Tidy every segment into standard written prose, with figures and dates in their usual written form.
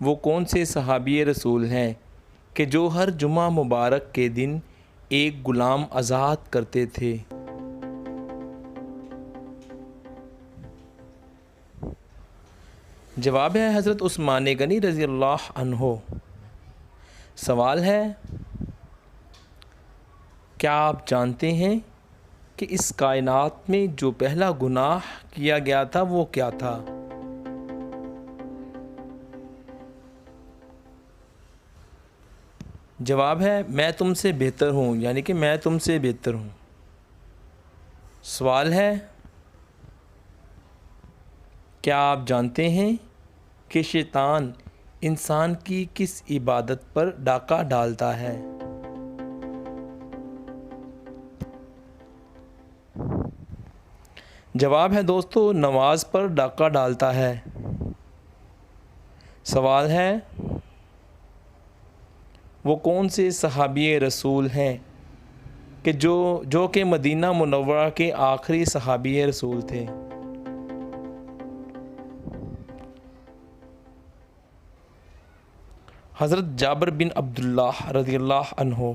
وہ کون سے صحابی رسول ہیں کہ جو ہر جمعہ مبارک کے دن ایک غلام آزاد کرتے تھے؟ جواب ہے حضرت عثمان غنی رضی اللہ عنہ۔ سوال ہے، کیا آپ جانتے ہیں کہ اس کائنات میں جو پہلا گناہ کیا گیا تھا وہ کیا تھا؟ جواب ہے، میں تم سے بہتر ہوں، یعنی کہ میں تم سے بہتر ہوں۔ سوال ہے، کیا آپ جانتے ہیں کہ شیطان انسان کی کس عبادت پر ڈاکہ ڈالتا ہے؟ جواب ہے دوستو، نماز پر ڈاکہ ڈالتا ہے۔ سوال ہے، وہ کون سے صحابی رسول ہیں کہ جو کہ مدینہ منورہ کے آخری صحابی رسول تھے؟ حضرت جابر بن عبداللہ رضی اللہ عنہ۔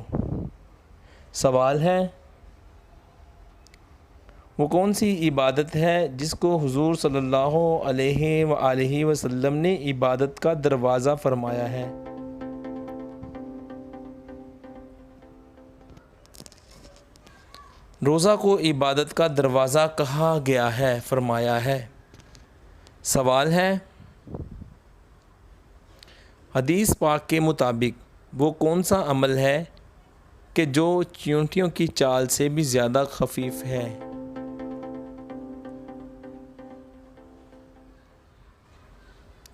سوال ہے، وہ کون سی عبادت ہے جس کو حضور صلی اللہ علیہ وآلہ وسلم نے عبادت کا دروازہ فرمایا ہے؟ روزہ کو عبادت کا دروازہ کہا گیا ہے، فرمایا ہے۔ سوال ہے، حدیث پاک کے مطابق وہ کون سا عمل ہے کہ جو چیونٹیوں کی چال سے بھی زیادہ خفیف ہے؟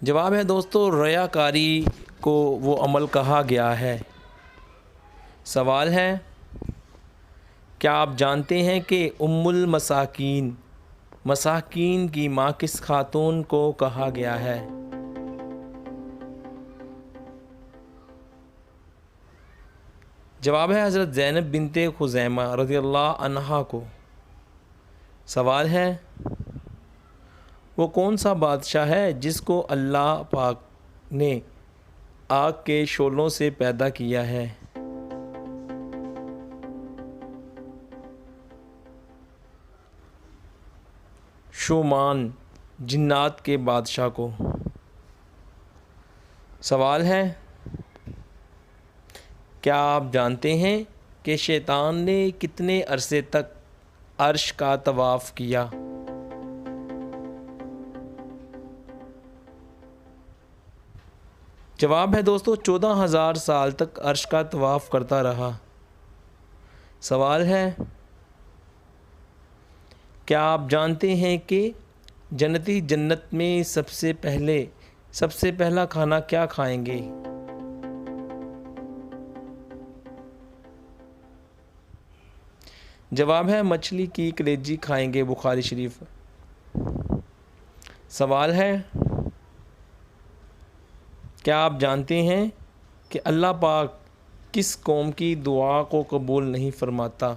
جواب ہے دوستو، ریاکاری کو وہ عمل کہا گیا ہے۔ سوال ہے، کیا آپ جانتے ہیں کہ ام المساکین، مساکین کی ماں کس خاتون کو کہا گیا ہے؟ جواب ہے، حضرت زینب بنت خزیمہ رضی اللہ عنہا کو۔ سوال ہے، وہ کون سا بادشاہ ہے جس کو اللہ پاک نے آگ کے شعلوں سے پیدا کیا ہے؟ شومان، جنات کے بادشاہ کو۔ سوال ہے، کیا آپ جانتے ہیں کہ شیطان نے کتنے عرصے تک عرش کا طواف کیا؟ جواب ہے دوستو، 14,000 سال تک عرش کا طواف کرتا رہا۔ سوال ہے، کیا آپ جانتے ہیں کہ جنتی جنت میں سب سے پہلا کھانا کیا کھائیں گے؟ جواب ہے، مچھلی کی کلیجی کھائیں گے، بخاری شریف۔ سوال ہے، کیا آپ جانتے ہیں کہ اللہ پاک کس قوم کی دعا کو قبول نہیں فرماتا؟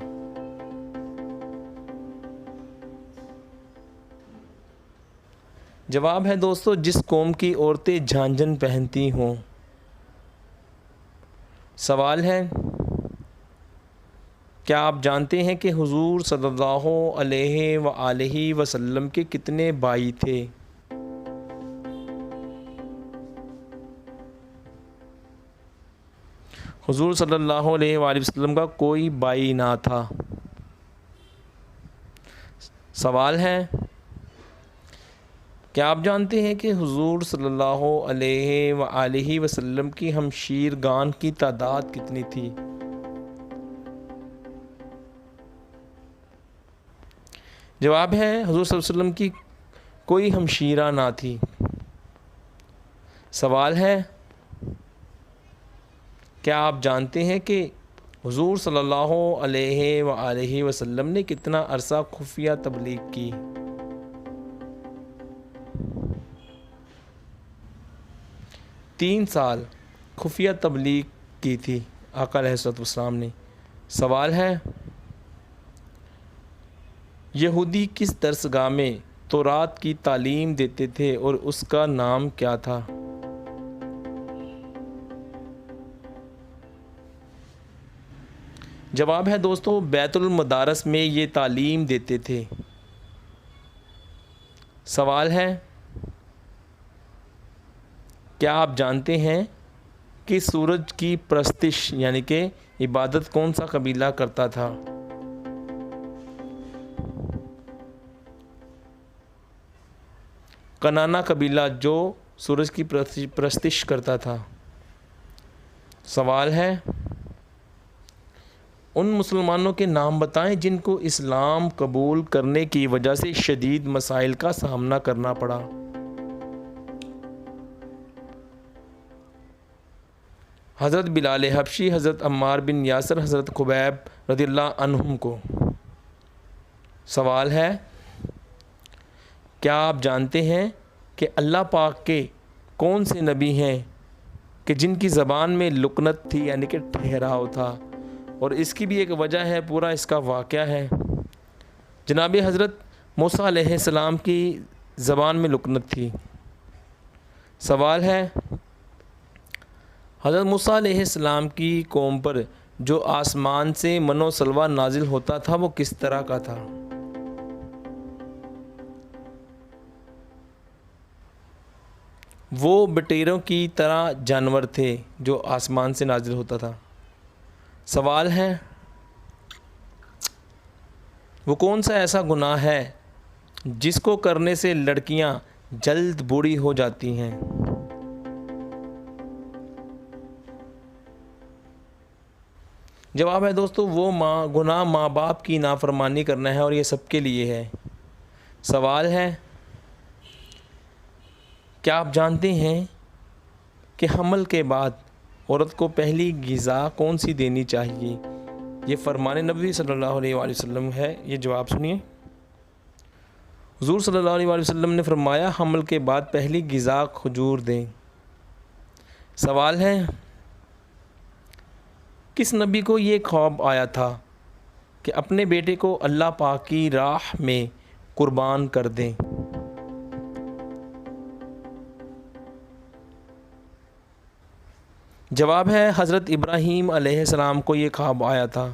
جواب ہے دوستو، جس قوم کی عورتیں جھانجھن پہنتی ہوں۔ سوال ہے، کیا آپ جانتے ہیں کہ حضور صلی اللہ علیہ وآلہ وسلم کے کتنے بھائی تھے؟ حضور صلی اللہ علیہ وآلہ وسلم کا کوئی بھائی نہ تھا۔ سوال ہے، کیا آپ جانتے ہیں کہ حضور صلی اللہ علیہ وآلہ وسلم کی ہمشیرگان کی تعداد کتنی تھی؟ جواب ہے، حضور صلی اللہ علیہ وسلم کی کوئی ہمشیرہ نہ تھی۔ سوال ہے، کیا آپ جانتے ہیں کہ حضور صلی اللہ علیہ وآلہ وسلم نے کتنا عرصہ خفیہ تبلیغ کی؟ 3 سال خفیہ تبلیغ کی تھی آقا علیہ الصلوۃ والسلام نے۔ سوال ہے، یہودی کس درسگاہ میں تورات کی تعلیم دیتے تھے اور اس کا نام کیا تھا؟ جواب ہے دوستو بیت المدارس میں یہ تعلیم دیتے تھے۔ سوال ہے کیا آپ جانتے ہیں کہ سورج کی پرستش یعنی کہ عبادت کون سا قبیلہ کرتا تھا؟ کنانا قبیلہ جو سورج کی پرستش کرتا تھا۔ سوال ہے ان مسلمانوں کے نام بتائیں جن کو اسلام قبول کرنے کی وجہ سے شدید مسائل کا سامنا کرنا پڑا۔ حضرت بلال حبشی، حضرت عمار بن یاسر، حضرت خبیب رضی اللہ عنہم کو۔ سوال ہے کیا آپ جانتے ہیں کہ اللہ پاک کے کون سے نبی ہیں کہ جن کی زبان میں لکنت تھی یعنی کہ ٹھہراؤ تھا، اور اس کی بھی ایک وجہ ہے، پورا اس کا واقعہ ہے۔ جناب حضرت موسیٰ علیہ السلام کی زبان میں لکنت تھی۔ سوال ہے حضرت موسیٰ علیہ السلام کی قوم پر جو آسمان سے من و سلوہ نازل ہوتا تھا وہ کس طرح کا تھا؟ وہ بٹیروں کی طرح جانور تھے جو آسمان سے نازل ہوتا تھا۔ سوال ہے وہ کون سا ایسا گناہ ہے جس کو کرنے سے لڑکیاں جلد بوڑھی ہو جاتی ہیں؟ جواب ہے دوستو وہ گناہ ماں باپ کی نافرمانی کرنا ہے، اور یہ سب کے لیے ہے۔ سوال ہے کیا آپ جانتے ہیں کہ حمل کے بعد عورت کو پہلی غذا کون سی دینی چاہیے؟ یہ فرمان نبوی صلی اللہ علیہ وآلہ وسلم ہے۔ یہ جواب سنیے۔ حضور صلی اللہ علیہ وآلہ وسلم نے فرمایا حمل کے بعد پہلی غذا کھجور دیں۔ سوال ہے کس نبی کو یہ خواب آیا تھا کہ اپنے بیٹے کو اللہ پاک کی راہ میں قربان کر دیں؟ جواب ہے حضرت ابراہیم علیہ السلام کو یہ خواب آیا تھا۔